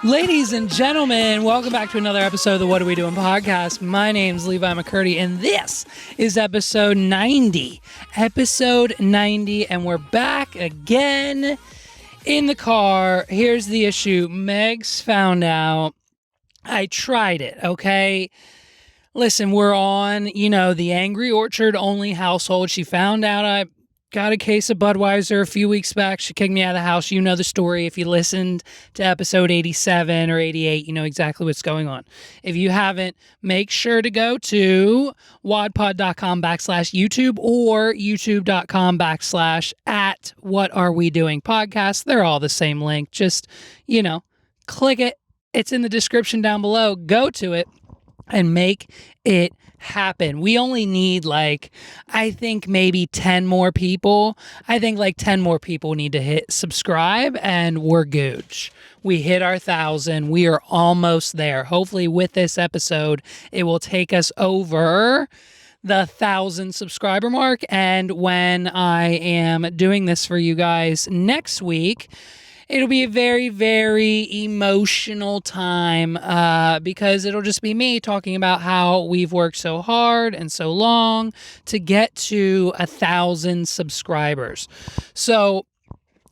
Ladies and gentlemen, welcome back to another episode of the What Are We Doing podcast. My name's Levi McCurdy, and this is episode 90. Episode 90, and we're back again in the car. Here's the issue. Megs found out. I tried it, okay? Listen, we're on, the Angry Orchard only household. She found out I got a case of Budweiser a few weeks back. She kicked me out of the house. You know the story. If you listened to episode 87 or 88, you know exactly what's going on. If you haven't, make sure to go to wadpod.com/YouTube or youtube.com/ at What Are We Doing podcast. They're all the same link. Just, click it. It's in the description down below. Go to it and make it happen. We only need I think maybe 10 more people. I think 10 more people need to hit subscribe and we're gooch. We hit our 1,000. We are almost there. Hopefully with this episode, it will take us over the 1,000 subscriber mark. And when I am doing this for you guys next week, it'll be a very, very emotional time because it'll just be me talking about how we've worked so hard and so long to get to 1,000 subscribers. So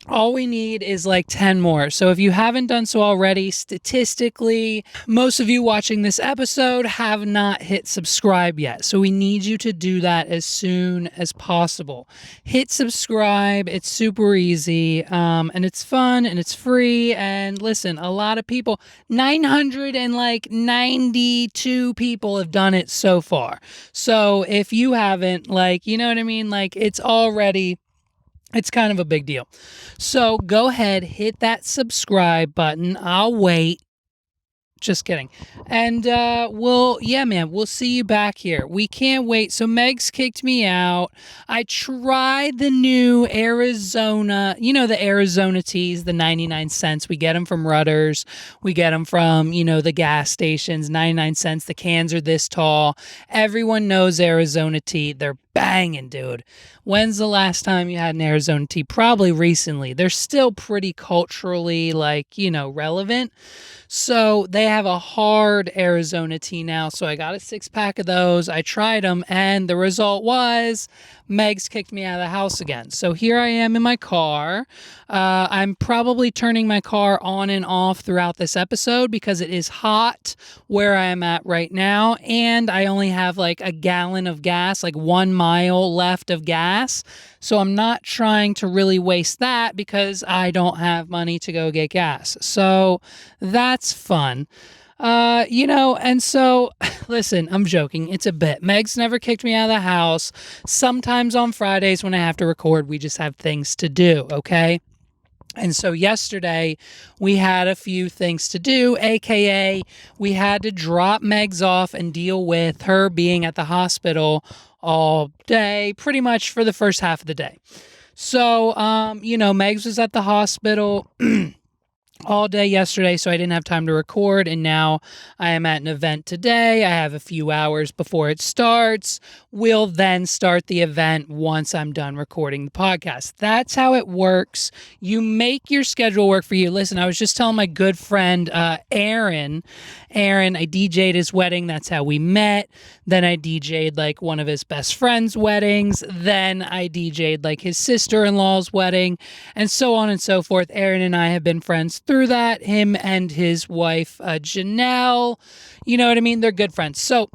all we need is 10 more. So if you haven't done so already, statistically, most of you watching this episode have not hit subscribe yet. So we need you to do that as soon as possible. Hit subscribe. It's super easy. And it's fun and it's free. And listen, a lot of people, 992 people have done it so far. So if you haven't, you know what I mean? It's kind of a big deal. So go ahead, hit that subscribe button. I'll wait. Just kidding. And we'll see you back here. We can't wait. So Megs kicked me out. I tried the new Arizona, the Arizona teas, the 99 cents. We get them from Rutter's. We get them from, the gas stations, 99 cents. The cans are this tall. Everyone knows Arizona tea. They're banging, dude. When's the last time you had an Arizona tea? Probably recently. They're still pretty culturally, relevant. So they have a hard Arizona tea now. So I got a 6-pack of those. I tried them, and the result was Megs kicked me out of the house again. So here I am in my car. I'm probably turning my car on and off throughout this episode because it is hot where I am at right now. And I only have a gallon of gas, 1 mile left of gas. So I'm not trying to really waste that because I don't have money to go get gas. So that's fun. And so, listen, I'm joking. It's a bit. Meg's never kicked me out of the house. Sometimes on Fridays when I have to record, we just have things to do, okay? And so yesterday, we had a few things to do, aka we had to drop Megs off and deal with her being at the hospital all day, pretty much for the first half of the day. So, Megs was at the hospital all day yesterday, so I didn't have time to record, and now I am at an event today. I have a few hours before it starts. We'll then start the event once I'm done recording the podcast. That's how it works. You make your schedule work for you. Listen, I was just telling my good friend Aaron, I DJ'd his wedding. That's how we met. Then I DJ'd one of his best friend's weddings. Then I DJ'd his sister-in-law's wedding, and so on and so forth. Aaron and I have been friends through that, him and his wife, Janelle, you know what I mean? They're good friends. So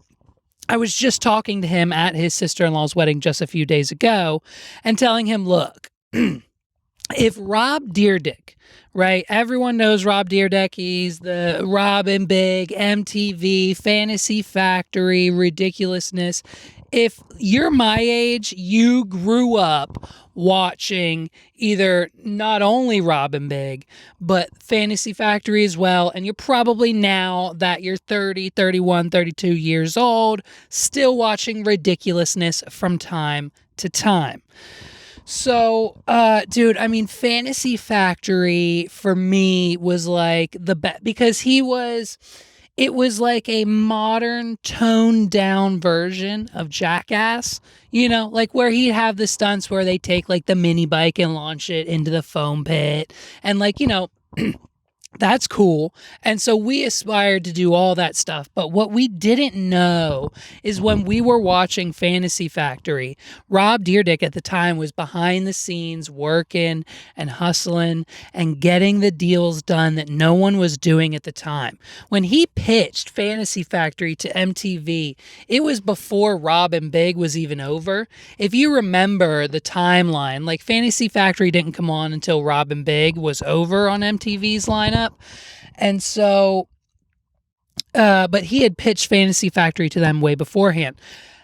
I was just talking to him at his sister-in-law's wedding just a few days ago and telling him, look, if Rob Dyrdek, right? Everyone knows Rob Dyrdek. He's the Robin Big, MTV, Fantasy Factory, Ridiculousness. If you're my age, you grew up watching either not only Robin Big, but Fantasy Factory as well. And you're probably now that you're 30, 31, 32 years old, still watching Ridiculousness from time to time. So, dude, Fantasy Factory for me was the best because it was a modern toned down version of Jackass, where he'd have the stunts where they take the mini bike and launch it into the foam pit and That's cool. And so we aspired to do all that stuff. But what we didn't know is when we were watching Fantasy Factory, Rob Dyrdek at the time was behind the scenes working and hustling and getting the deals done that no one was doing at the time. When he pitched Fantasy Factory to MTV, it was before Rob and Big was even over. If you remember the timeline, like Fantasy Factory didn't come on until Rob and Big was over on MTV's lineup. And so, but he had pitched Fantasy Factory to them way beforehand.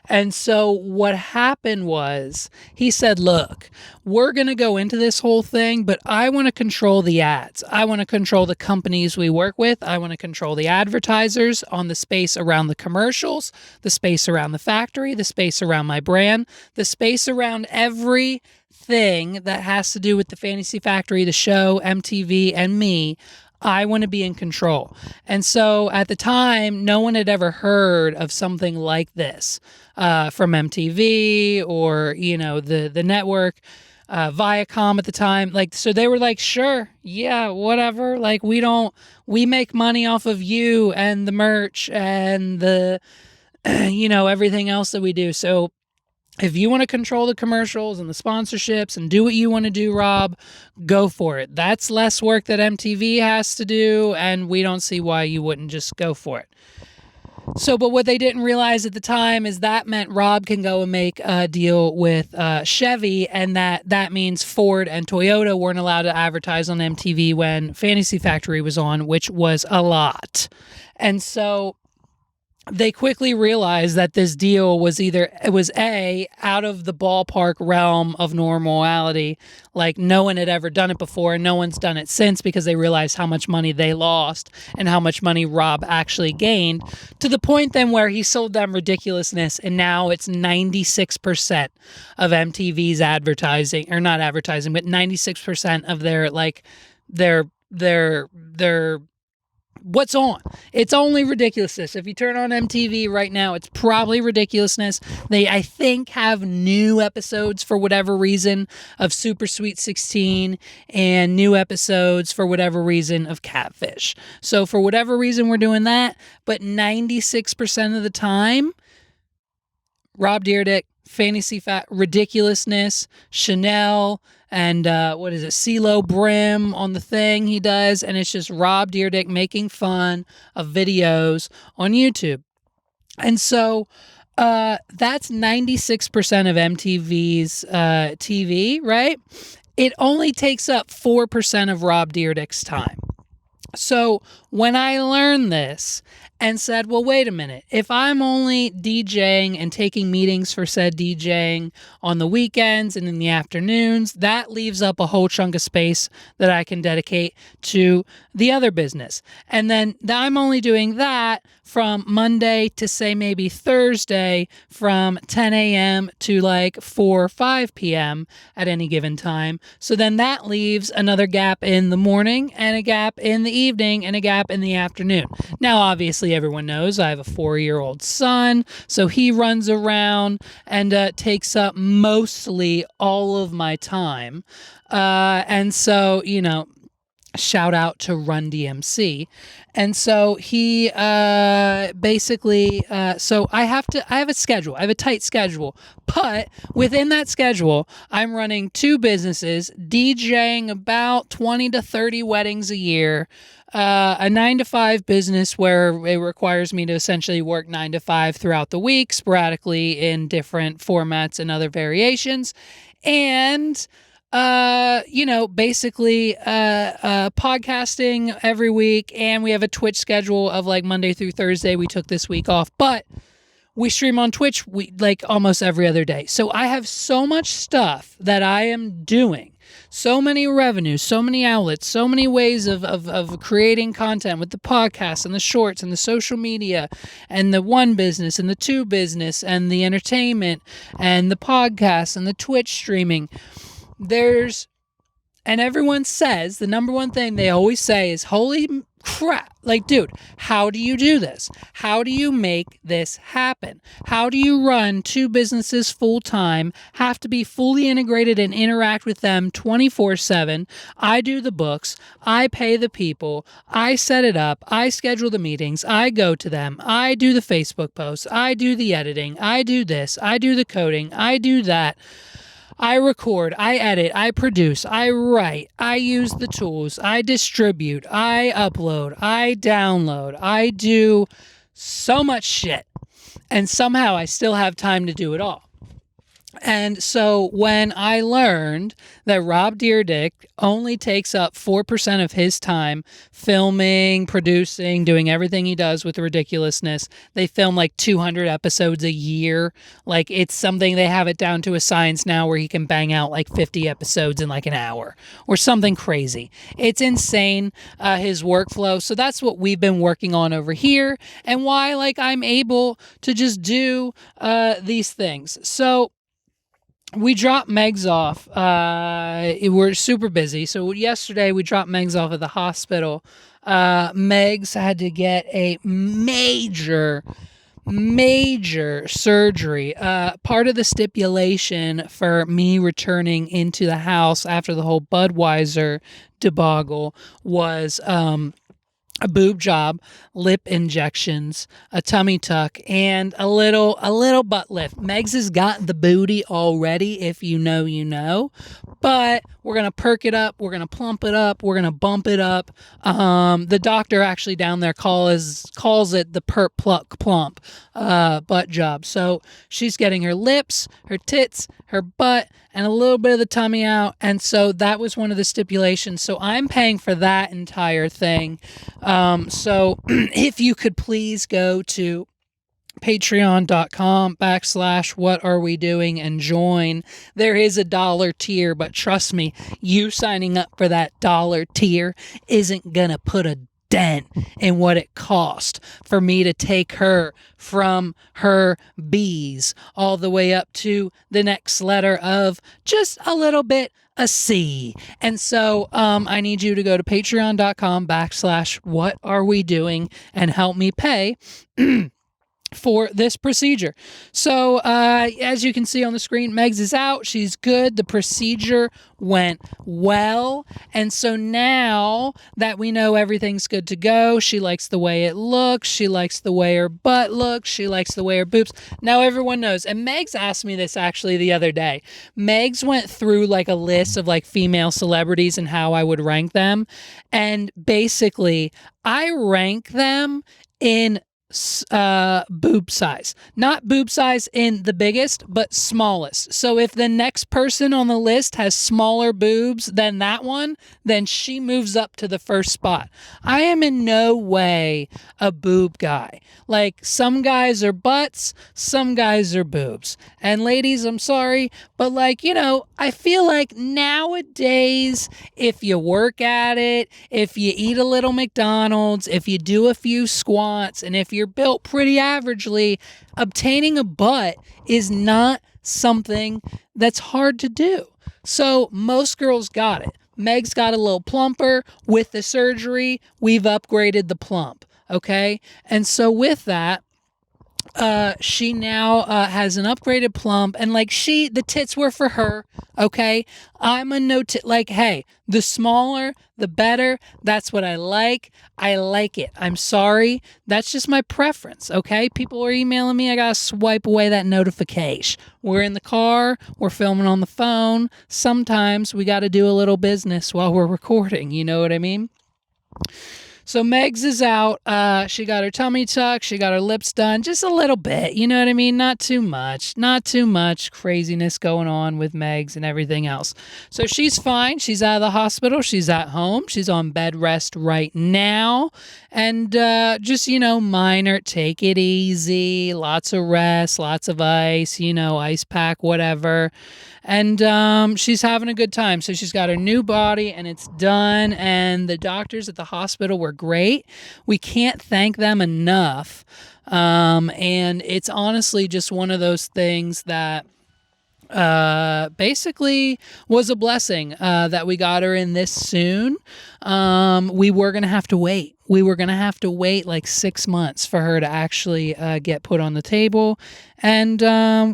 And so what happened was he said, look, we're going to go into this whole thing, but I want to control the ads. I want to control the companies we work with. I want to control the advertisers on the space around the commercials, the space around the factory, the space around my brand, the space around everything that has to do with the Fantasy Factory, the show, MTV, and me. I want to be in control. And so at the time, no one had ever heard of something like this from MTV or, the network, Viacom at the time. Like, so they were like, sure, yeah, whatever. Like, we make money off of you and the merch and the, everything else that we do. So if you want to control the commercials and the sponsorships and do what you want to do, Rob, go for it. That's less work that MTV has to do, and we don't see why you wouldn't just go for it. So, but what they didn't realize at the time is that meant Rob can go and make a deal with Chevy, and that means Ford and Toyota weren't allowed to advertise on MTV when Fantasy Factory was on, which was a lot. And so they quickly realized that this deal was A, out of the ballpark realm of normality, like no one had ever done it before and no one's done it since, because they realized how much money they lost and how much money Rob actually gained, to the point then where he sold them ridiculousness, and now it's 96% of MTV's advertising, or not advertising, but 96% of their what's on. It's only ridiculousness. If you turn on MTV right now, it's probably ridiculousness. They, I think, have new episodes for whatever reason of Super Sweet 16 and new episodes for whatever reason of Catfish. So for whatever reason, we're doing that. But 96% of the time, Rob Dyrdek, ridiculousness, Chanel, and CeeLo Brim on the thing he does, and it's just Rob Dyrdek making fun of videos on YouTube. And so that's 96% of MTV's TV, right? It only takes up 4% of Rob Dyrdek's time. So when I learned this and said, well, wait a minute, if I'm only DJing and taking meetings for said DJing on the weekends and in the afternoons, that leaves up a whole chunk of space that I can dedicate to the other business. And then I'm only doing that from Monday to, say, maybe Thursday from 10 a.m. to like 4 or 5 p.m. at any given time. So then that leaves another gap in the morning and a gap in the evening and a gap in the afternoon. Now, obviously, everyone knows I have a 4-year-old son, so he runs around and takes up mostly all of my time. And so, shout out to Run DMC. And so he basically, so I have a schedule. I have a tight schedule. But within that schedule, I'm running 2 businesses, DJing about 20 to 30 weddings a year, a 9-to-5 business where it requires me to essentially work 9 to 5 throughout the week, sporadically in different formats and other variations. And basically podcasting every week, and we have a Twitch schedule of like Monday through Thursday. We took this week off, but we stream on Twitch like almost every other day. So I have so much stuff that I am doing, so many revenues, so many outlets, so many ways of creating content with the podcast and the shorts and the social media and the 1 business and the 2 business and the entertainment and the podcast and the Twitch streaming. And everyone says, the number one thing they always say is, holy crap. Like, dude, how do you do this? How do you make this happen? How do you run two businesses full time, have to be fully integrated and interact with them 24/7? I do the books, I pay the people, I set it up, I schedule the meetings, I go to them, I do the Facebook posts, I do the editing, I do this, I do the coding, I do that. I record, I edit, I produce, I write, I use the tools, I distribute, I upload, I download, I do so much shit. And somehow I still have time to do it all. And so when I learned that Rob Dyrdek only takes up 4% of his time filming, producing, doing everything he does with ridiculousness, they film like 200 episodes a year. Like, it's something, they have it down to a science now where he can bang out like 50 episodes in like an hour or something crazy. It's insane, his workflow. So that's what we've been working on over here, and why like I'm able to just do these things. So we dropped Megs off. We're super busy. So yesterday we dropped Megs off at the hospital. Megs had to get a major surgery. Part of the stipulation for me returning into the house after the whole Budweiser debacle was a boob job, lip injections, a tummy tuck, and a little butt lift. Megs has got the booty already, if you know, you know. But we're gonna perk it up, we're gonna plump it up, we're gonna bump it up. The doctor actually down there calls it the perp pluck plump butt job. So she's getting her lips, her tits, her butt, and a little bit of the tummy out. And so that was one of the stipulations. So I'm paying for that entire thing. So if you could please go to patreon.com/what are we doing and join. There is a $1 tier, but trust me, you signing up for that $1 tier isn't gonna put a dent in what it cost for me to take her from her B's all the way up to the next letter of just a little bit a C. And so I need you to go to patreon.com/what are we doing and help me pay for this procedure. So as you can see on the screen, Megs is out. She's good. The procedure went well. And so now that we know everything's good to go, she likes the way it looks. She likes the way her butt looks. She likes the way her boobs. Now everyone knows. And Megs asked me this actually the other day. Megs went through like a list of like female celebrities and how I would rank them. And basically, I rank them in boob size, not boob size in the biggest, but smallest. So if the next person on the list has smaller boobs than that one, then she moves up to the first spot. I am in no way a boob guy. Like, some guys are butts, some guys are boobs. And ladies, I'm sorry, but like, you know, I feel like nowadays, if you work at it, if you eat a little McDonald's, if you do a few squats, and if you're built pretty averagely, obtaining a butt is not something that's hard to do. So most girls got it. Meg's got a little plumper. With the surgery, we've upgraded the plump. Okay? And so with that, she now has an upgraded plump, and like the tits were for her. Okay, I'm a no tit. Like, hey, the smaller the better. That's what I like. I like it. I'm sorry, that's just my preference. Okay, people are emailing me, I gotta swipe away that notification. We're in the car, we're filming on the phone. Sometimes we gotta do a little business while we're recording, you know what I mean? So Megs is out. She got her tummy tucked. She got her lips done. Just a little bit. You know what I mean? Not too much. Not too much craziness going on with Megs and everything else. So she's fine. She's out of the hospital. She's at home. She's on bed rest right now. And just, you know, minor, take it easy. Lots of rest, lots of ice, you know, ice pack, whatever. And she's having a good time. So she's got her new body and it's done. And the doctors at the hospital were great. We can't thank them enough. And it's honestly just one of those things that basically was a blessing that we got her in this soon. We were going to have to wait. We were going to have to wait like 6 months for her to actually get put on the table. And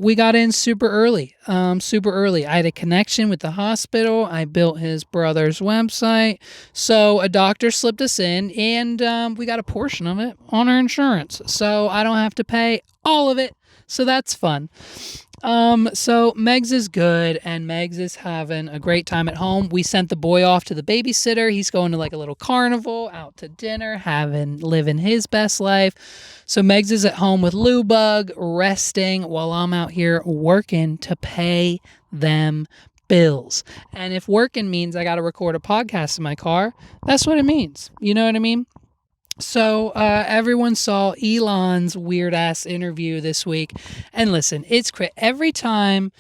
we got in super early. Super early. I had a connection with the hospital. I built his brother's website. So a doctor slipped us in, and we got a portion of it on our insurance. So I don't have to pay all of it. So that's fun. So Megs is good, and Megs is having a great time at home. We sent the boy off to the babysitter. He's going to like a little carnival, out to dinner, living his best life. So Megs is at home with Lou Bug, resting while I'm out here working to pay them bills. And if working means I got to record a podcast in my car, that's what it means. You know what I mean? So everyone saw Elon's weird ass interview this week, and listen, it's every time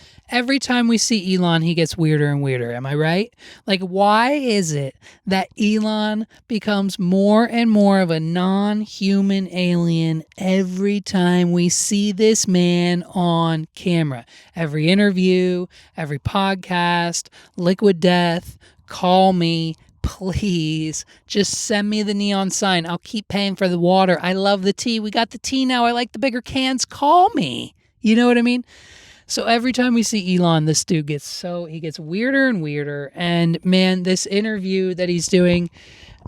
we see Elon, he gets weirder and weirder. Am I right? Like, why is it that Elon becomes more and more of a non-human alien every time we see this man on camera? Every interview, every podcast, Liquid Death, Call Me. Please just send me the neon sign. I'll keep paying for the water. I love the tea. We got the tea now. I like the bigger cans. Call me. You know what I mean? So every time we see Elon, this dude gets weirder and weirder. And man, this interview that he's doing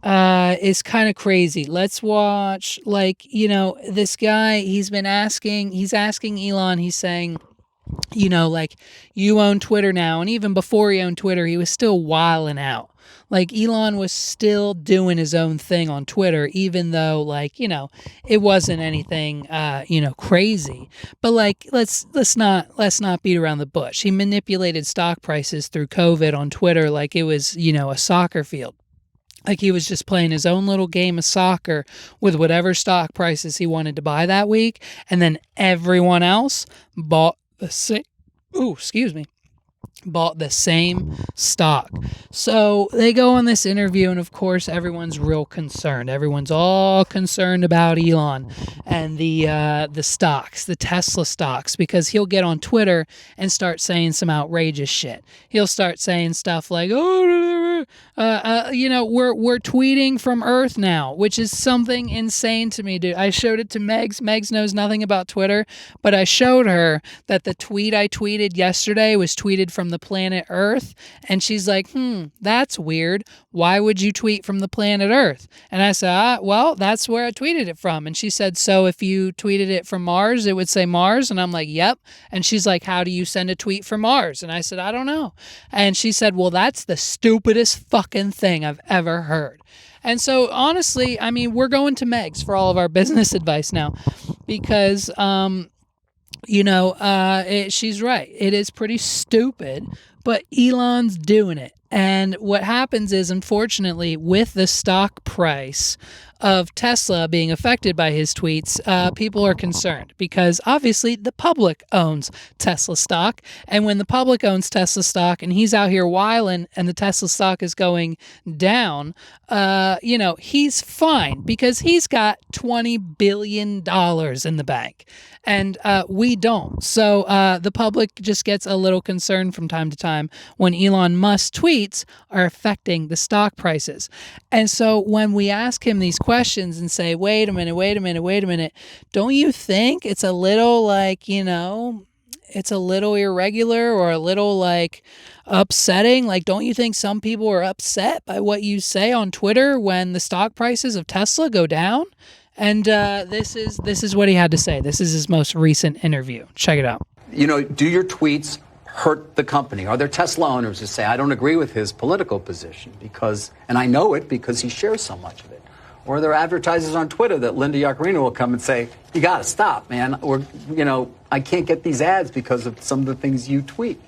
is kind of crazy. Let's watch, this guy, he's asking Elon, he's saying, you own Twitter now. And even before he owned Twitter, he was still wilding out. Like, Elon was still doing his own thing on Twitter, even though, it wasn't anything, crazy. But let's not beat around the bush. He manipulated stock prices through COVID on Twitter like it was, a soccer field. Like, he was just playing his own little game of soccer with whatever stock prices he wanted to buy that week, and then everyone else bought the same. Bought the same stock. So they go on this interview, and of course everyone's real concerned. Everyone's all concerned about Elon and the stocks, the Tesla stocks, because he'll get on Twitter and start saying some outrageous shit. He'll start saying stuff like, we're tweeting from Earth now, which is something insane to me, dude. I showed it to Megs. Megs knows nothing about Twitter, but I showed her that the tweet I tweeted yesterday was tweeted from the planet Earth, and she's like, that's weird. Why would you tweet from the planet Earth? And I said, well, that's where I tweeted it from. And she said, so if you tweeted it from Mars, it would say Mars? And I'm like, yep. And she's like, how do you send a tweet from Mars? And I said, I don't know. And she said, well, that's the stupidest fucking thing I've ever heard. And so, honestly, I mean, we're going to Megs for all of our business advice now, because she's right. It is pretty stupid, but Elon's doing it. And what happens is, unfortunately, with the stock price of Tesla being affected by his tweets, people are concerned because obviously the public owns Tesla stock. And when the public owns Tesla stock and he's out here wilding and the Tesla stock is going down, he's fine because he's got $20 billion in the bank. And we don't. So the public just gets a little concerned from time to time when Elon Musk tweets are affecting the stock prices. And so when we ask him these questions and say, wait a minute, don't you think it's a little it's a little irregular or a little upsetting? Like, don't you think some people are upset by what you say on Twitter when the stock prices of Tesla go down? And this is what he had to say. This is his most recent interview. Check it out. Do your tweets hurt the company? Are there Tesla owners who say, I don't agree with his political position and I know it because he shares so much of it? Or are there advertisers on Twitter that Linda Yaccarino will come and say, you got to stop, man. Or, I can't get these ads because of some of the things you tweet.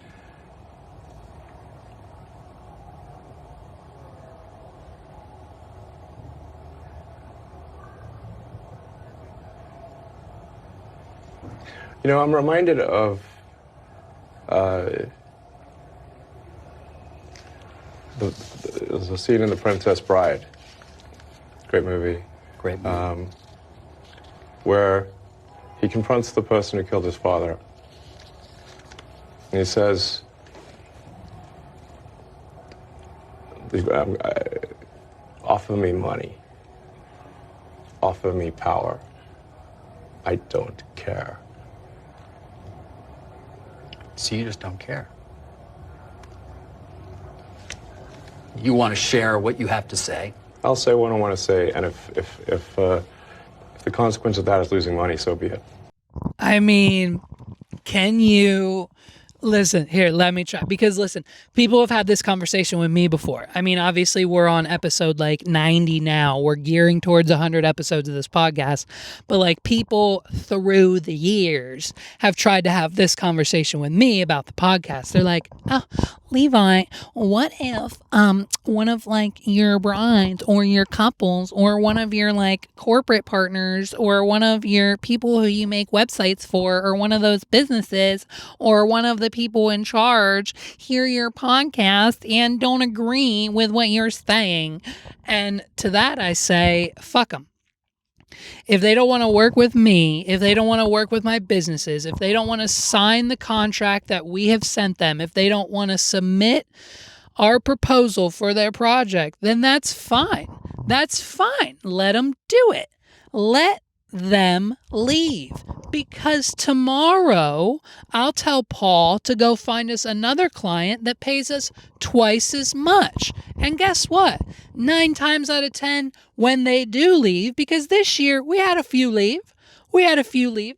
I'm reminded of the scene in The Princess Bride. Great movie. Where he confronts the person who killed his father. And he says, offer me money. Offer me power. I don't care. So you just don't care. You want to share what you have to say. I'll say what I want to say, and if the consequence of that is losing money, so be it. I mean, can you listen here? Let me try, because listen, people have had this conversation with me before. I mean, obviously we're on episode like 90 now. We're gearing towards 100 episodes of this podcast, but like people through the years have tried to have this conversation with me about the podcast. They're like, "Oh, Levi, what if one of like your brides or your couples or one of your like corporate partners or one of your people who you make websites for or one of those businesses or one of the people in charge hear your podcast and don't agree with what you're saying?" And to that I say, fuck them. If they don't want to work with me, if they don't want to work with my businesses, if they don't want to sign the contract that we have sent them, if they don't want to submit our proposal for their project, then that's fine. That's fine. Let them do it. Let them leave. Because tomorrow I'll tell Paul to go find us another client that pays us twice as much. And guess what? 9 times out of 10, when they do leave, because this year we had a few leave.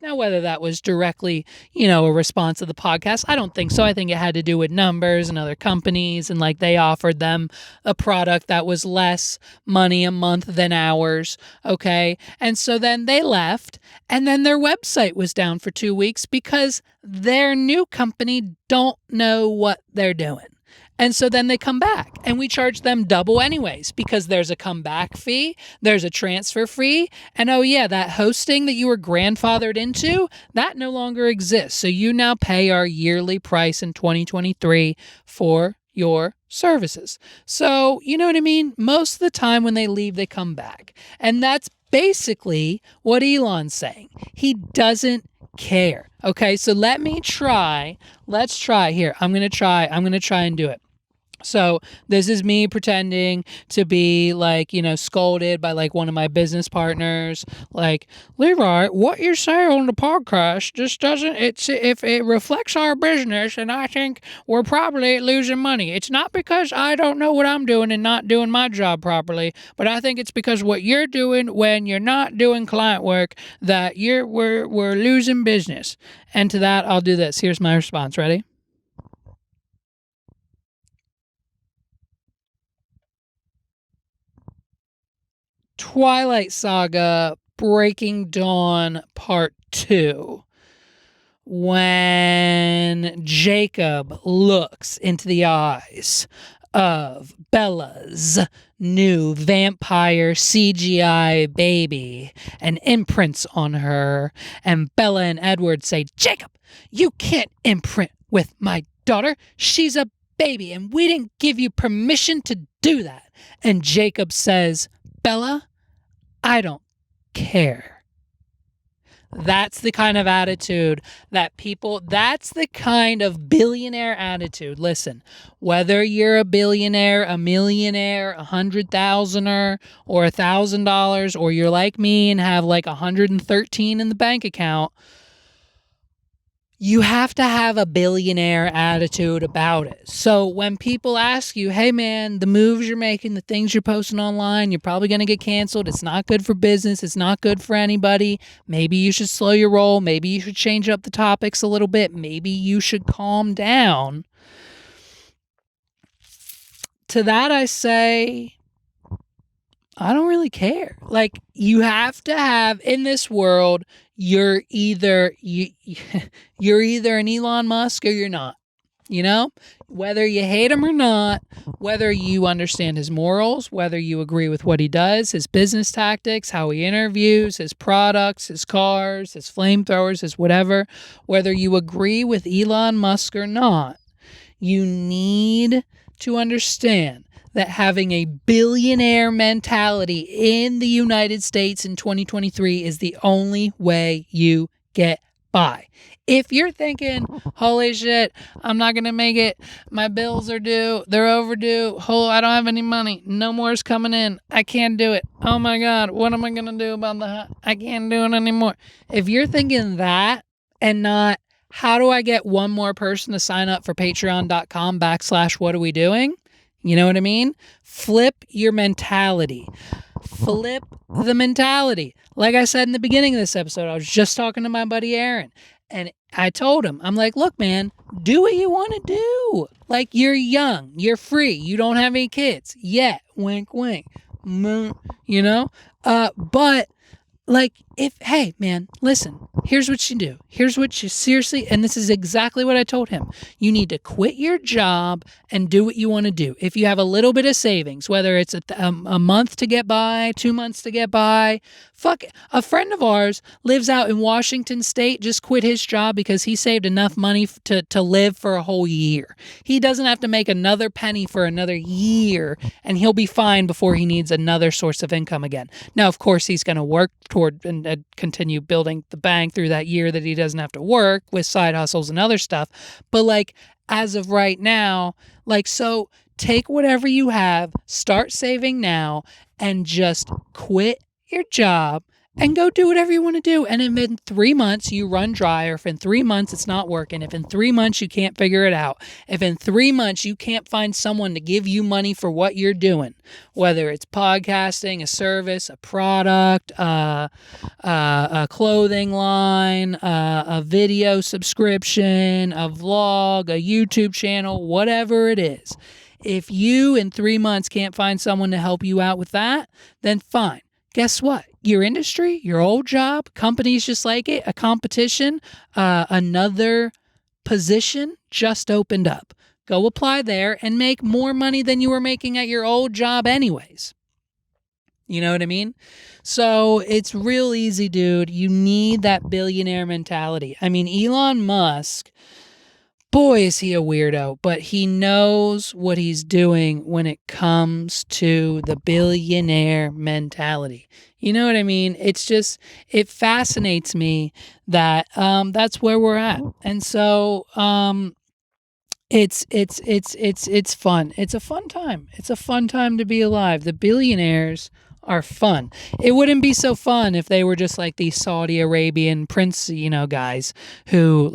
Now, whether that was directly, a response to the podcast, I don't think so. I think it had to do with numbers and other companies, and like they offered them a product that was less money a month than ours. Okay. And so then they left, and then their website was down for 2 weeks because their new company don't know what they're doing. And so then they come back and we charge them double anyways, because there's a comeback fee, there's a transfer fee, and oh yeah, that hosting that you were grandfathered into, that no longer exists. So you now pay our yearly price in 2023 for your services. So, you know what I mean? Most of the time when they leave, they come back. And that's basically what Elon's saying. He doesn't care. Okay, so let's try here. I'm going to try and do it. So this is me pretending to be like, scolded by like one of my business partners. Like, Levi, what you say on the podcast just doesn't, if it reflects our business, and I think we're probably losing money. It's not because I don't know what I'm doing and not doing my job properly, but I think it's because what you're doing when you're not doing client work that we're losing business. And to that, I'll do this. Here's my response. Ready? Twilight Saga Breaking Dawn Part 2. When Jacob looks into the eyes of Bella's new vampire CGI baby and imprints on her, and Bella and Edward say, "Jacob, you can't imprint with my daughter. She's a baby and we didn't give you permission to do that." And Jacob says, "Bella, I don't care." That's the kind of attitude that's the kind of billionaire attitude. Listen, whether you're a billionaire, a millionaire, 100,000er, or $1,000, or you're like me and have like 113 in the bank account, you have to have a billionaire attitude about it. So when people ask you, "Hey man, the moves you're making, the things you're posting online, you're probably going to get canceled. It's not good for business. It's not good for anybody. Maybe you should slow your roll. Maybe you should change up the topics a little bit. Maybe you should calm down." To that I say, I don't really care. Like, you have to have in this world, you're either an Elon Musk or you're not. Whether you hate him or not, whether you understand his morals, whether you agree with what he does, his business tactics, how he interviews, his products, his cars, his flamethrowers, his whatever, whether you agree with Elon Musk or not, you need to understand that having a billionaire mentality in the United States in 2023 is the only way you get buy. If you're thinking, holy shit, I'm not going to make it. My bills are due. They're overdue. I don't have any money. No more is coming in. I can't do it. Oh my God, what am I going to do about I can't do it anymore. If you're thinking that and not, how do I get one more person to sign up for patreon.com/what are we doing? You know what I mean? Flip your mentality. Flip the mentality. Like I said in the beginning of this episode, I was just talking to my buddy Aaron, and I told him, I'm like, look, man, do what you want to do. Like, you're young, you're free, you don't have any kids yet. Wink, wink. You know? But like, hey, man, listen, here's what you do. Here's what you seriously, and this is exactly what I told him. You need to quit your job and do what you want to do. If you have a little bit of savings, whether it's a month to get by, 2 months to get by, fuck it. A friend of ours lives out in Washington State, just quit his job because he saved enough money to live for a whole year. He doesn't have to make another penny for another year, and he'll be fine before he needs another source of income again. Now, of course, he's going to work toward and continue building the bank through that year that he doesn't have to work with side hustles and other stuff. But like, as of right now, like, so take whatever you have, start saving now, and just quit your job and go do whatever you want to do. And if in 3 months you run dry, or if in 3 months it's not working, if in 3 months you can't figure it out, if in 3 months you can't find someone to give you money for what you're doing, whether it's podcasting, a service, a product, a clothing line, a video subscription, a vlog, a YouTube channel, whatever it is, if you in 3 months can't find someone to help you out with that, then fine. Guess what? Your industry, your old job, companies just like it, a competition, another position just opened up. Go apply there and make more money than you were making at your old job anyways. You know what I mean? So it's real easy, dude. You need that billionaire mentality. I mean, Elon Musk, boy, is he a weirdo, but he knows what he's doing when it comes to the billionaire mentality. You know what I mean? It's just, it fascinates me that that's where we're at. And so it's fun. It's a fun time. It's a fun time to be alive. The billionaires are fun. It wouldn't be so fun if they were just like these Saudi Arabian prince, guys who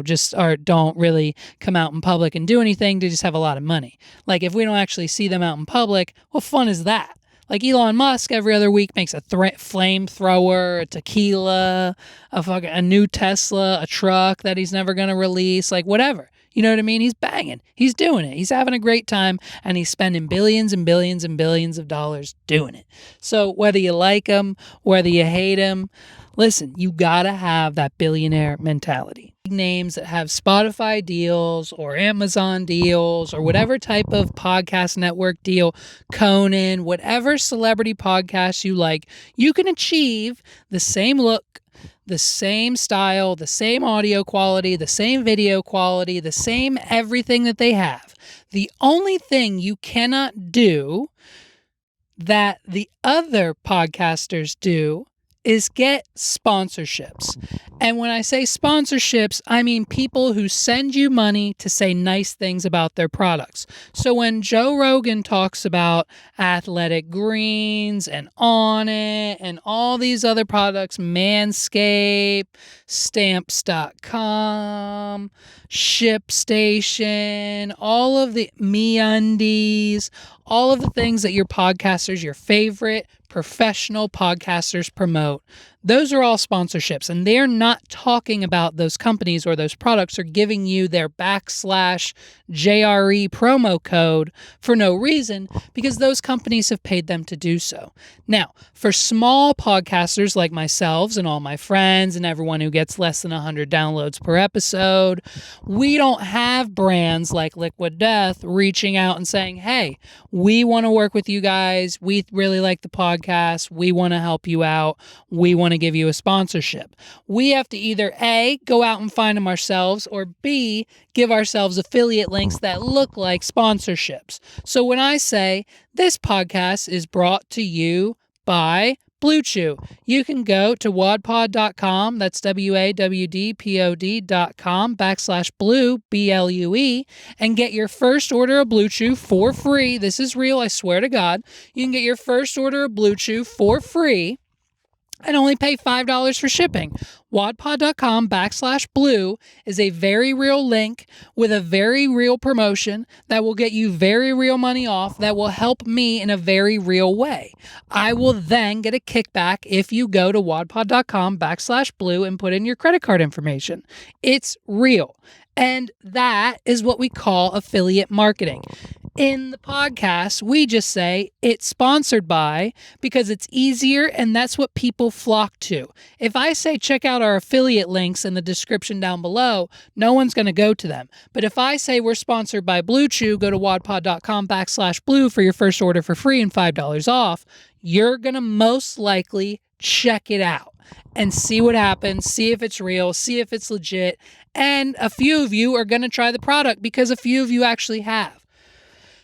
just don't really come out in public and do anything. They just have a lot of money. Like, if we don't actually see them out in public, what fun is that? Like, Elon Musk every other week makes a flamethrower, a tequila, a new Tesla, a truck that he's never going to release, like whatever. You know what I mean? He's banging. He's doing it. He's having a great time, and he's spending billions and billions and billions of dollars doing it. So whether you like him, whether you hate him, listen, you gotta have that billionaire mentality. Names that have Spotify deals or Amazon deals or whatever type of podcast network deal, Conan, whatever celebrity podcast you like, you can achieve the same look, the same style, the same audio quality, the same video quality, the same everything that they have. The only thing you cannot do that the other podcasters do is get sponsorships. And when I say sponsorships, I mean people who send you money to say nice things about their products. So when Joe Rogan talks about Athletic Greens and Onnit and all these other products, Manscaped, Stamps.com, ShipStation, all of the MeUndies, all of the things that your podcasters, your favorite professional podcasters promote, those are all sponsorships, and they're not talking about those companies or those products or giving you their /JRE promo code for no reason, because those companies have paid them to do so. Now, for small podcasters like myself and all my friends and everyone who gets less than 100 downloads per episode, we don't have brands like Liquid Death reaching out and saying, hey, we want to work with you guys. We really like the podcast. We want to help you out. We want to give you a sponsorship. We have to either A, go out and find them ourselves, or B, give ourselves affiliate links that look like sponsorships. So when I say this podcast is brought to you by Blue Chew. You can go to wadpod.com, that's wadpod.com/blue, BLUE, and get your first order of Blue Chew for free. This is real, I swear to God. You can get your first order of Blue Chew for free and only pay $5 for shipping. wadpod.com/blue is a very real link with a very real promotion that will get you very real money off that will help me in a very real way. I will then get a kickback if you go to wadpod.com/blue and put in your credit card information. It's real. And that is what we call affiliate marketing. In the podcast, we just say it's sponsored by because it's easier and that's what people flock to. If I say check out our affiliate links in the description down below, no one's going to go to them. But if I say we're sponsored by Blue Chew, go to wadpod.com/blue for your first order for free and $5 off, you're going to most likely check it out and see what happens, see if it's real, see if it's legit. And a few of you are going to try the product because a few of you actually have.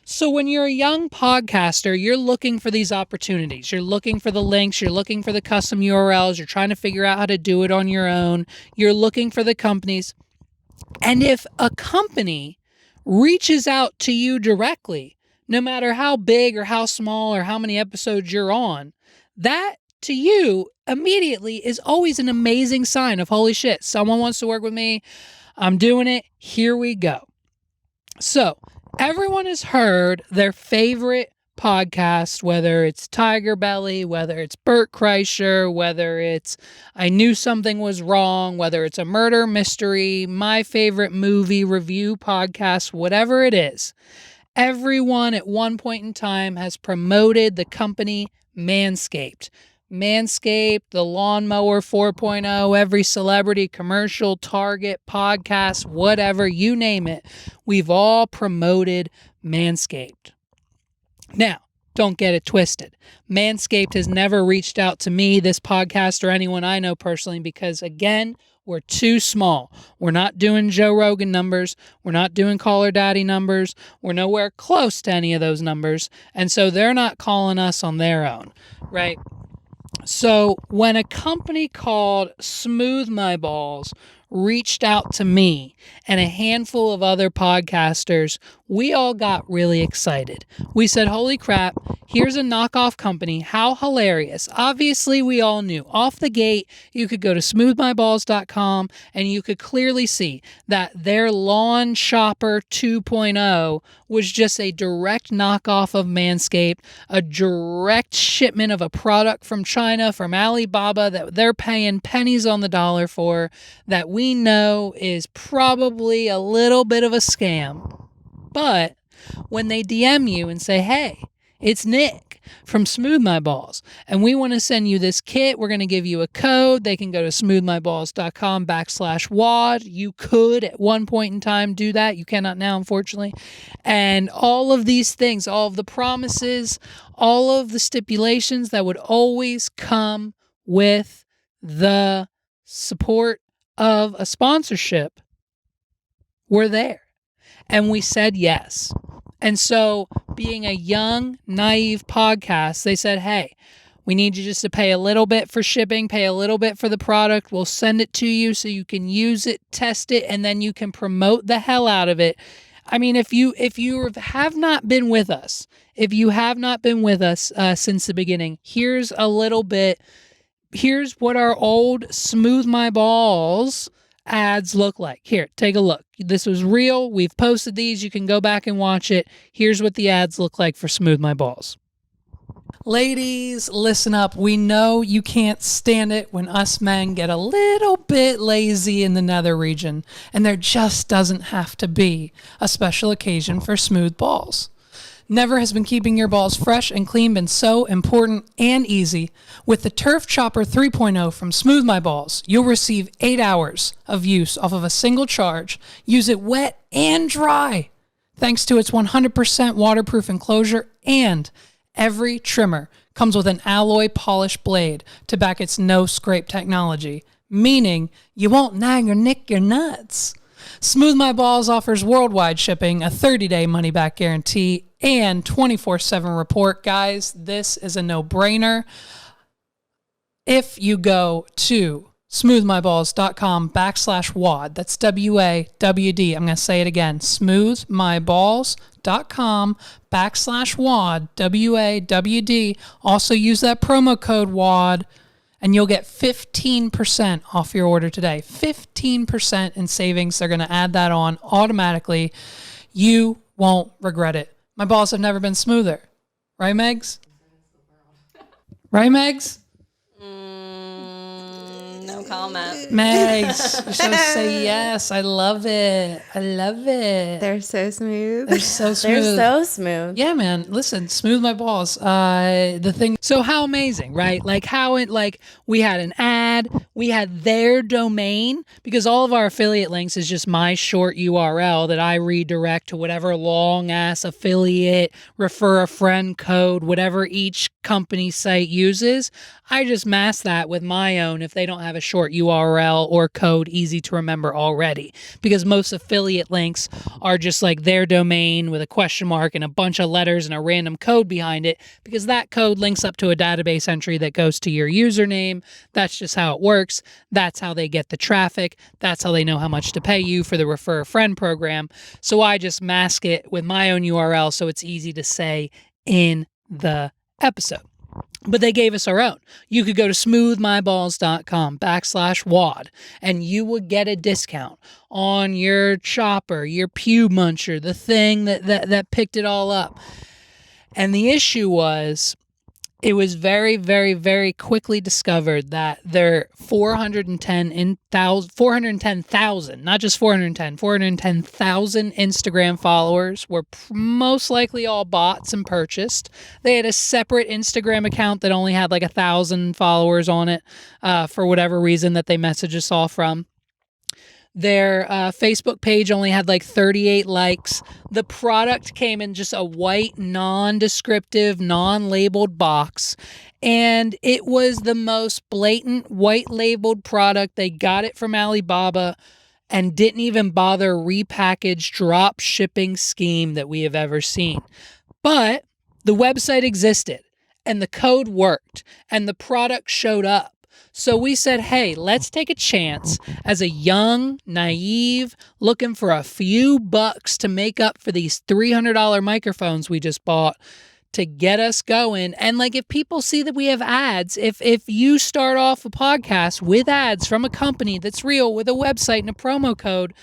So when you're a young podcaster, you're looking for these opportunities. You're looking for the links. You're looking for the custom URLs. You're trying to figure out how to do it on your own. You're looking for the companies. And if a company reaches out to you directly, no matter how big or how small or how many episodes you're on, that to you immediately is always an amazing sign of, holy shit, someone wants to work with me. I'm doing it. Here we go. So everyone has heard their favorite podcast, whether it's Tiger Belly, whether it's Bert Kreischer, whether it's I Knew Something Was Wrong, whether it's a murder mystery, my favorite movie review podcast, whatever it is. Everyone at one point in time has promoted the company Manscaped. Manscaped, the Lawnmower 4.0, every celebrity commercial, Target, podcast, whatever, you name it. We've all promoted Manscaped. Now, don't get it twisted. Manscaped has never reached out to me, this podcast, or anyone I know personally because, again, we're too small. We're not doing Joe Rogan numbers. We're not doing Caller Daddy numbers. We're nowhere close to any of those numbers. And so they're not calling us on their own, right? So when a company called Smooth My Balls reached out to me and a handful of other podcasters, we all got really excited. We said, holy crap, here's a knockoff company. How hilarious. Obviously, we all knew. Off the gate, you could go to smoothmyballs.com and you could clearly see that their Lawn Shopper 2.0 was just a direct knockoff of Manscaped, a direct shipment of a product from China, from Alibaba, that they're paying pennies on the dollar for, that we know is probably a little bit of a scam. But when they DM you and say, hey, it's Nick from Smooth My Balls, and we want to send you this kit, we're going to give you a code. They can go to smoothmyballs.com/WAD. You could at one point in time do that. You cannot now, unfortunately. And all of these things, all of the promises, all of the stipulations that would always come with the support of a sponsorship were there. And we said yes. And so, being a young, naive podcast, they said, hey, we need you just to pay a little bit for shipping, pay a little bit for the product. We'll send it to you so you can use it, test it, and then you can promote the hell out of it. I mean, if you have not been with us, since the beginning, here's a little bit. Here's what our old Smooth My Balls ads look like. Here, take a look. This was real. We've posted these. You can go back and watch it. Here's what the ads look like for Smooth My Balls. Ladies, listen up. We know you can't stand it when us men get a little bit lazy in the nether region, and there just doesn't have to be a special occasion for smooth balls. Never has been keeping your balls fresh and clean been so important and easy. With the Turf Chopper 3.0 from Smooth My Balls, you'll receive 8 hours of use off of a single charge. Use it wet and dry. Thanks to its 100% waterproof enclosure, and every trimmer comes with an alloy polish blade to back its no-scrape technology, meaning you won't nag or nick your nuts. Smooth My Balls offers worldwide shipping, a 30-day money-back guarantee, and 24/7 report. Guys, this is a no-brainer. if you go to smoothmyballs.com/WAD, that's WAWD. I'm going to say it again, smoothmyballs.com/WAD, WAWD. Also use that promo code WAD, and you'll get 15% off your order today. 15% in savings. They're going to add that on automatically. You won't regret it. My balls have never been smoother. Right, Megs? Right, Megs? No comment. Megs, you're supposed to say yes. I love it. I love it. They're so smooth. They're so smooth. They're so smooth. Yeah, man. Listen, smooth my balls. The thing. So how amazing, right? Like how it, like we had an ad, we had their domain, because all of our affiliate links is just my short URL that I redirect to whatever long ass affiliate, refer a friend code, whatever each company site uses. I just mask that with my own if they don't have a short URL or code easy to remember already, because most affiliate links are just like their domain with a question mark and a bunch of letters and a random code behind it, because that code links up to a database entry that goes to your username. That's just how it works. That's how they get the traffic. That's how they know how much to pay you for the refer a friend program. So I just mask it with my own URL so it's easy to say in the episode. But they gave us our own. You could go to smoothmyballs.com/WAD and you would get a discount on your chopper, your pew muncher, the thing that picked it all up. And the issue was, it was very, very, very quickly discovered that their 410,000, not just 410,000 Instagram followers were most likely all bots and purchased. They had a separate Instagram account that only had like 1,000 followers on it for whatever reason that they messaged us all from. Their Facebook page only had like 38 likes. The product came in just a white, non-descriptive, non-labeled box. And it was the most blatant white-labeled product. They got it from Alibaba and didn't even bother repackaged drop shipping scheme that we have ever seen. But the website existed and the code worked and the product showed up. So we said, hey, let's take a chance as a young, naive, looking for a few bucks to make up for these $300 microphones we just bought to get us going. And like, if people see that we have ads, if you start off a podcast with ads from a company that's real with a website and a promo code,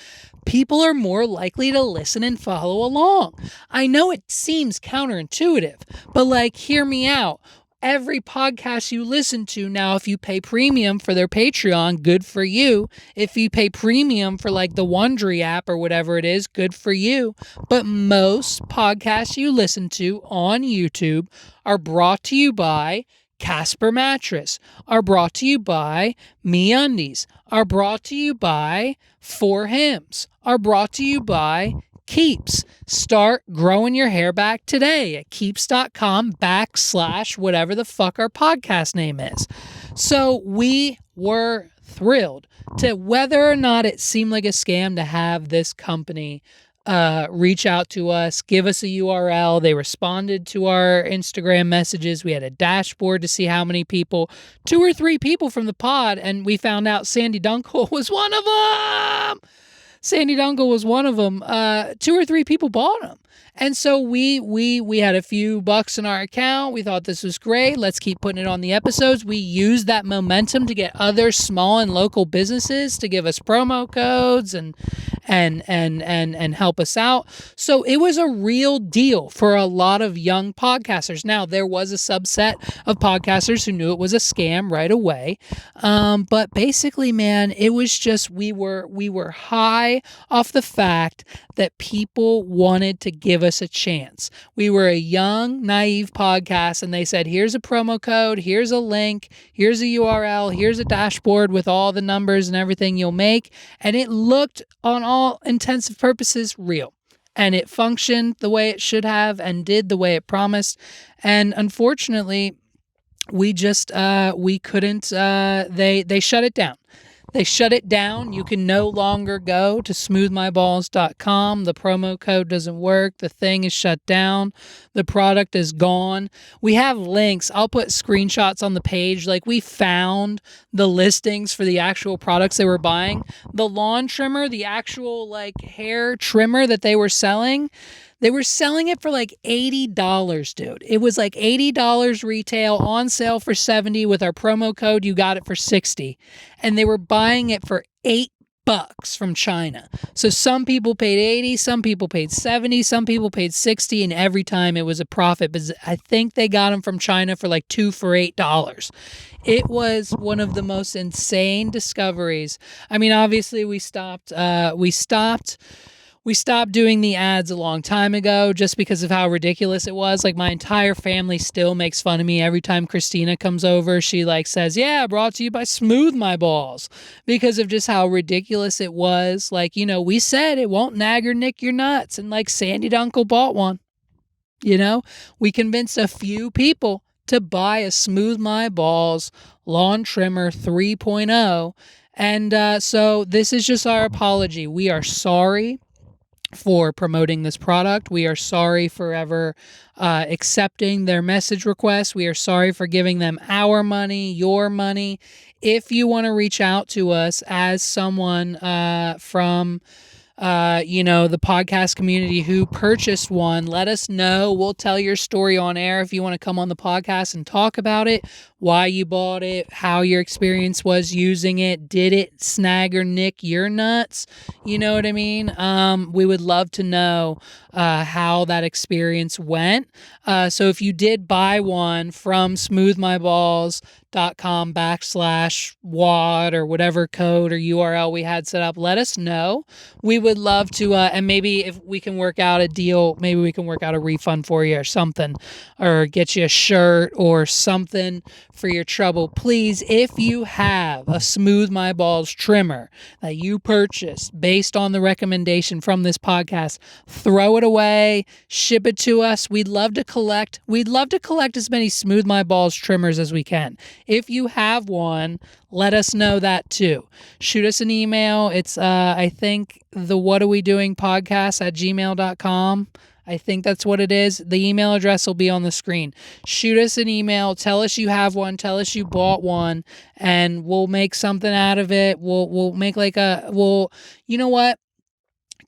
people are more likely to listen and follow along. I know it seems counterintuitive, but like, hear me out. Every podcast you listen to now, if you pay premium for their Patreon, good for you. If you pay premium for like the Wondery app or whatever it is, good for you. But most podcasts you listen to on YouTube are brought to you by Casper Mattress, are brought to you by MeUndies, are brought to you by 4Hims, are brought to you by Keeps. Start growing your hair back today at keeps.com/ whatever the fuck our podcast name is. So we were thrilled to, whether or not it seemed like a scam, to have this company reach out to us, give us a URL. They responded to our Instagram messages. We had a dashboard to see how many people, 2 or 3 people from the pod, and we found out Sandy Dunkel was one of them. Sandy Dunkel was one of them. 2 or 3 people bought them. And so we had a few bucks in our account. We thought this was great. Let's keep putting it on the episodes. We used that momentum to get other small and local businesses to give us promo codes and help us out. So it was a real deal for a lot of young podcasters. Now, there was a subset of podcasters who knew it was a scam right away. But basically, man, it was just, we were high off the fact that people wanted to give us a chance. We were a young, naive podcast, and they said, here's a promo code, here's a link, here's a URL, here's a dashboard with all the numbers and everything you'll make. And it looked, on all intents and purposes, real. And it functioned the way it should have and did the way it promised. And unfortunately, we just, we couldn't, they shut it down. They shut it down. You can no longer go to smoothmyballs.com. The promo code doesn't work. The thing is shut down. The product is gone. We have links. I'll put screenshots on the page. Like, we found the listings for the actual products they were buying. The lawn trimmer, the actual like hair trimmer that they were selling it for like $80, dude. It was like $80 retail, on sale for $70. With our promo code, you got it for $60. And they were buying it for $8 from China. So some people paid $80, some people paid $70, some people paid $60, and every time it was a profit. But I think they got them from China for like 2 for $8. It was one of the most insane discoveries. I mean, obviously we stopped doing the ads a long time ago just because of how ridiculous it was. Like, my entire family still makes fun of me every time Christina comes over. She like says, "Yeah, brought to you by Smooth My Balls," because of just how ridiculous it was. Like, you know, we said it won't nag or nick your nuts, and like Sandy Dunkel bought one. You know, we convinced a few people to buy a Smooth My Balls lawn trimmer 3.0. And so this is just our apology. We are sorry for promoting this product. We are sorry for ever accepting their message requests. We are sorry for giving them our money, your money. If you want to reach out to us as someone from the podcast community who purchased one, let us know. We'll tell your story on air if you want to come on the podcast and talk about it, why you bought it, how your experience was using it. Did it snag or nick your nuts? You know what I mean? We would love to know how that experience went. So if you did buy one from smoothmyballs.com/WAD or whatever code or URL we had set up, let us know. We would love to, and maybe if we can work out a deal, maybe we can work out a refund for you or something, or get you a shirt or something for your trouble. Please, if you have a Smooth My Balls trimmer that you purchased based on the recommendation from this podcast, throw it away, ship it to us. We'd love to collect as many Smooth My Balls trimmers as we can. If you have one, let us know that too. Shoot us an email. It's I think the What Are We Doing podcast at gmail.com. I think that's what it is. The email address will be on the screen. Shoot us an email. Tell us you have one. Tell us you bought one, and we'll make something out of it. We'll make like you know what?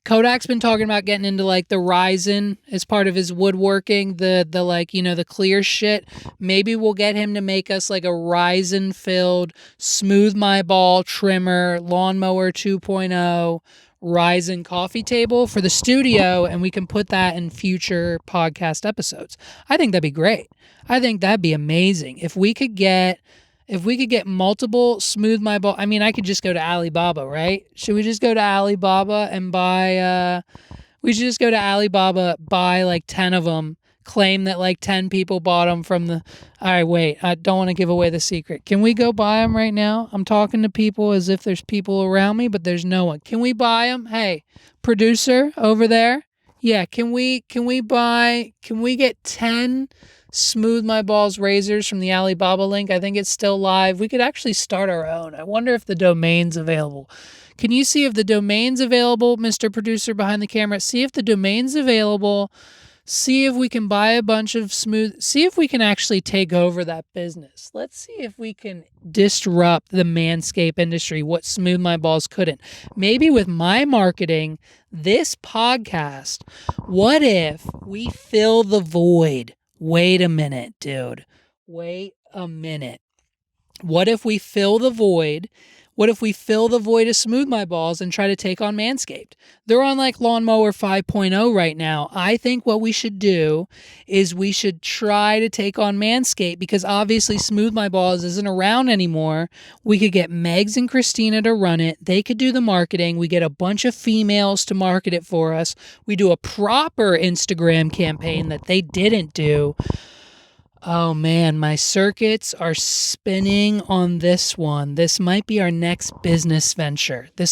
Kodak's been talking about getting into like the Ryzen as part of his woodworking, the like, you know, the clear shit. Maybe we'll get him to make us like a Ryzen filled Smooth My Ball trimmer, lawnmower 2.0, Ryzen coffee table for the studio, and we can put that in future podcast episodes. I think that'd be great. I think that'd be amazing if we could get multiple Smooth My Ball. I mean, I could just go to Alibaba, right? Should we just go to Alibaba and buy buy like 10 of them, claim that like 10 people bought them from the... All right, wait, I don't want to give away the secret. Can we go buy them right now? I'm talking to people as if there's people around me, but there's no one. Can we buy them? Hey, producer over there? Yeah, can we get 10 Smooth My Balls razors from the Alibaba link? I think it's still live. We could actually start our own. I wonder if the domain's available. Can you see if the domain's available, Mr. Producer behind the camera? See if the domain's available. See if we can buy a bunch of see if we can actually take over that business. Let's see if we can disrupt the manscape industry, what Smooth My Balls couldn't. Maybe with my marketing, this podcast, what if we fill the void? Wait a minute, dude. Wait a minute. What if we fill the void? What if we fill the void of Smooth My Balls and try to take on Manscaped? They're on like Lawnmower 5.0 right now. I think what we should do is we should try to take on Manscaped, because obviously Smooth My Balls isn't around anymore. We could get Megs and Christina to run it. They could do the marketing. We get a bunch of females to market it for us. We do a proper Instagram campaign that they didn't do. Oh man, my circuits are spinning on this one. This might be our next business venture. And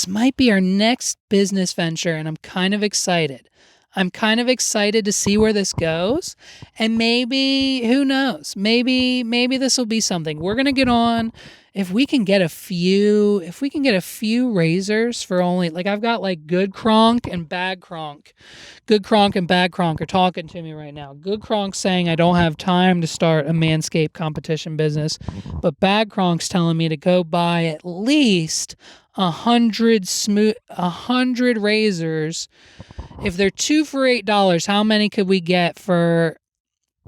I'm kind of excited. To see where this goes. And maybe, who knows? Maybe this will be something. We're going to get on if we can get a few razors for only, like, I've got like Good Kronk and Bad Kronk. Good Kronk and Bad Kronk are talking to me right now. Good Kronk's saying I don't have time to start a Manscaped competition business, but Bad Kronk's telling me to go buy at least 100 razors. If they're 2 for $8, how many could we get for,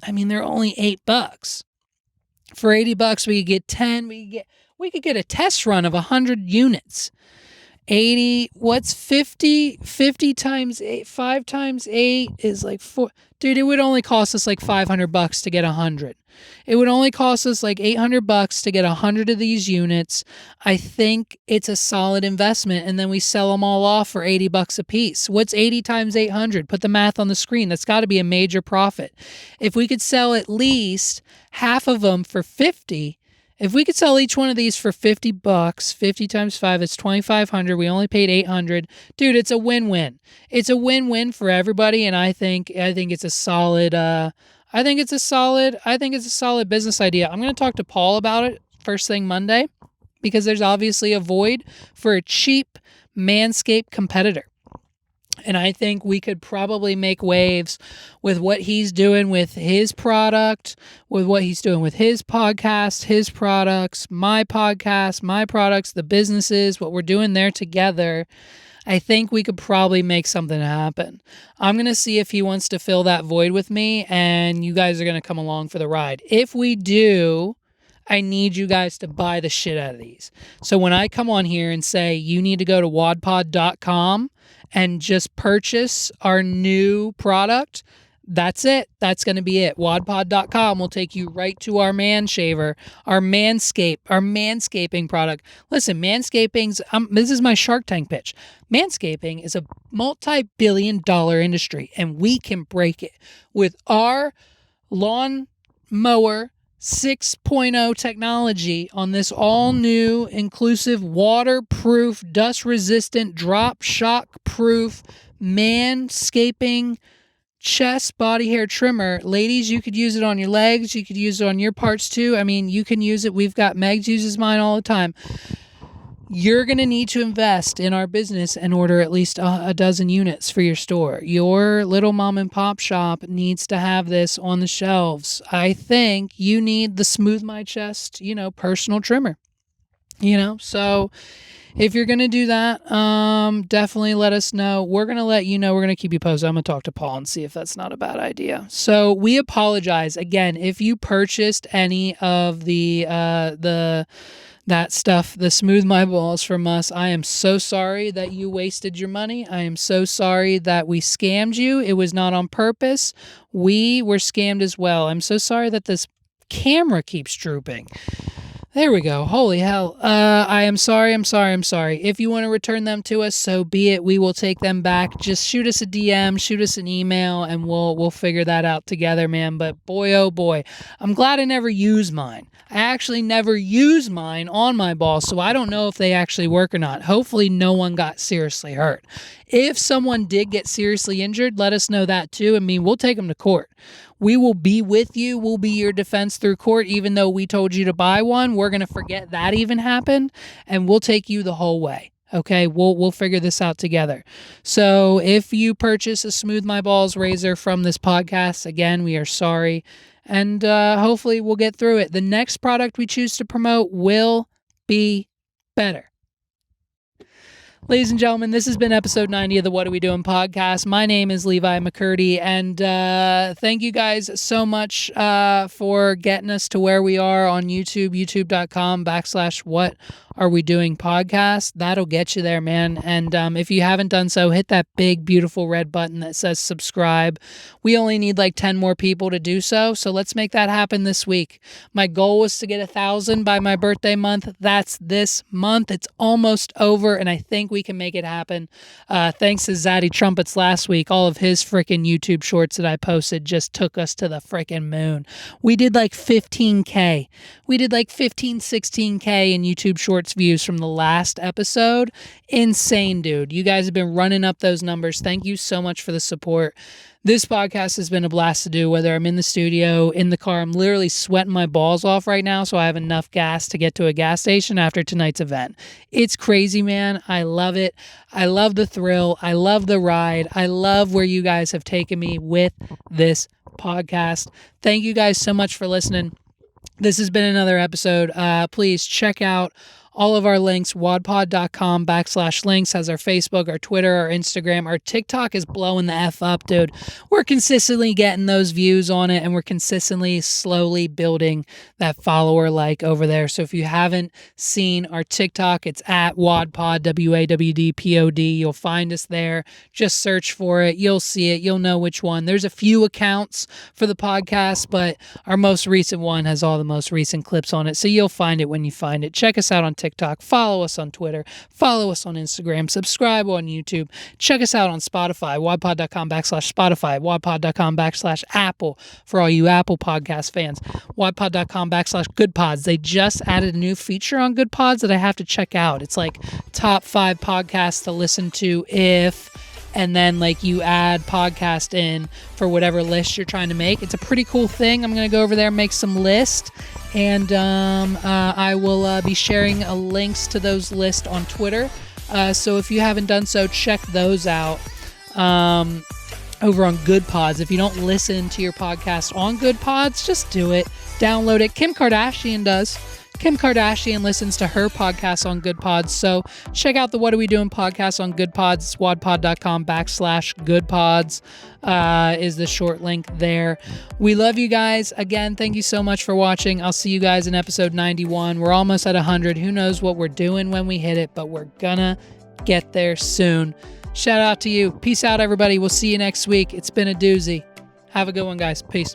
I mean, they're only $8. For $80, we could get 10. We could get a test run of 100 units. 80, what's 50? 50 times 8, 5 times 8 is like 4. Dude, it would only cost us like $500 to get 100. It would only cost us like $800 to get 100 of these units. I think it's a solid investment, and then we sell them all off for $80 a piece. What's 80 times 800? Put the math on the screen. That's got to be a major profit. If we could sell at least half of them for 50, if we could sell each one of these for $50, 50 times 5, it's $2,500. We only paid $800. Dude, it's a win-win. It's a win-win for everybody, and I think it's a solid I think it's a solid business idea. I'm going to talk to Paul about it first thing Monday, because there's obviously a void for a cheap Manscaped competitor. And I think we could probably make waves with what he's doing with his product, with what he's doing with his podcast, his products, my podcast, my products, the businesses, what we're doing there together. I think we could probably make something happen. I'm going to see if he wants to fill that void with me, and you guys are going to come along for the ride. If we do, I need you guys to buy the shit out of these. So when I come on here and say you need to go to wadpod.com and just purchase our new product, that's it. That's going to be it. Wadpod.com will take you right to our man shaver, our manscaping product. Listen, manscaping's, this is my Shark Tank pitch. Manscaping is a multi-billion-dollar industry, and we can break it with our lawn mower 6.0 technology on this all-new, inclusive, waterproof, dust-resistant, drop shock-proof manscaping chest body hair trimmer. Ladies, you could use it on your legs. You could use it on your parts too. I mean, you can use it. We've got Megs uses mine all the time. You're going to need to invest in our business and order at least a dozen units for your store. Your little mom and pop shop needs to have this on the shelves. I think you need the Smooth My Chest, personal trimmer. So if you're going to do that, definitely let us know. We're going to let you know. We're going to keep you posted. I'm going to talk to Paul and see if that's not a bad idea. So we apologize. Again, if you purchased any of that stuff, the Smooth My Balls from us, I am so sorry that you wasted your money. I am so sorry that we scammed you. It was not on purpose. We were scammed as well. I'm so sorry that this camera keeps drooping. There we go. Holy hell. I am sorry. If you want to return them to us, so be it. We will take them back. Just shoot us a DM, shoot us an email, and we'll figure that out together, man. But boy, oh boy, I'm glad I never used mine. I actually never used mine on my balls, so I don't know if they actually work or not. Hopefully no one got seriously hurt. If someone did get seriously injured, let us know that too. I mean, we'll take them to court. We will be with you. We'll be your defense through court. Even though we told you to buy one, we're going to forget that even happened, and we'll take you the whole way. Okay, we'll figure this out together. So if you purchase a Smooth My Balls razor from this podcast, again, we are sorry, and hopefully we'll get through it. The next product we choose to promote will be better. Ladies and gentlemen, this has been episode 90 of the What Are We Doing podcast. My name is Levi McCurdy, and thank you guys so much for getting us to where we are on YouTube, youtube.com/What Are We Doing podcast. That'll get you there, man. And if you haven't done so, hit that big, beautiful red button that says subscribe. We only need like 10 more people to do so, so let's make that happen this week. My goal was to get 1,000 by my birthday month. That's this month. It's almost over, and I think we can make it happen. Thanks to Zaddy Trumpets last week. All of his freaking YouTube shorts that I posted just took us to the freaking moon. We did like 15K. We did like 15, 16K in YouTube shorts charts views from the last episode. Insane, dude. You guys have been running up those numbers. Thank you so much for the support. This podcast has been a blast to do, whether I'm in the studio, in the car. I'm literally sweating my balls off right now, so I have enough gas to get to a gas station after tonight's event. It's crazy, man. I love it. I love the thrill. I love the ride. I love where you guys have taken me with this podcast. Thank you guys so much for listening. This has been another episode. Please check out all of our links. wadpod.com/links has our Facebook, our Twitter, our Instagram. Our TikTok is blowing the F up, dude. We're consistently getting those views on it, and we're consistently slowly building that follower like over there. So if you haven't seen our TikTok, it's at wadpod, WAWDPOD. You'll find us there. Just search for it. You'll see it. You'll know which one. There's a few accounts for the podcast, but our most recent one has all the most recent clips on it. So you'll find it when you find it. Check us out on TikTok, follow us on Twitter, follow us on Instagram, subscribe on YouTube, check us out on Spotify, wadpod.com/Spotify, wadpod.com/Apple for all you Apple podcast fans, wadpod.com/GoodPods. They just added a new feature on GoodPods that I have to check out. It's like top 5 podcasts to listen to and then like you add podcast in for whatever list you're trying to make. It's a pretty cool thing. I'm going to go over there and make some lists, and I will be sharing links to those lists on Twitter. So if you haven't done so, check those out over on Good Pods. If you don't listen to your podcast on Good Pods, just do it. Download it. Kim Kardashian does. Kim Kardashian listens to her podcast on Good Pods. So check out the What Are We Doing podcast on Good Pods. It's wadpod.com/goodpods is the short link there. We love you guys. Again, thank you so much for watching. I'll see you guys in episode 91. We're almost at 100. Who knows what we're doing when we hit it, but we're gonna get there soon. Shout out to you. Peace out, everybody. We'll see you next week. It's been a doozy. Have a good one, guys. Peace.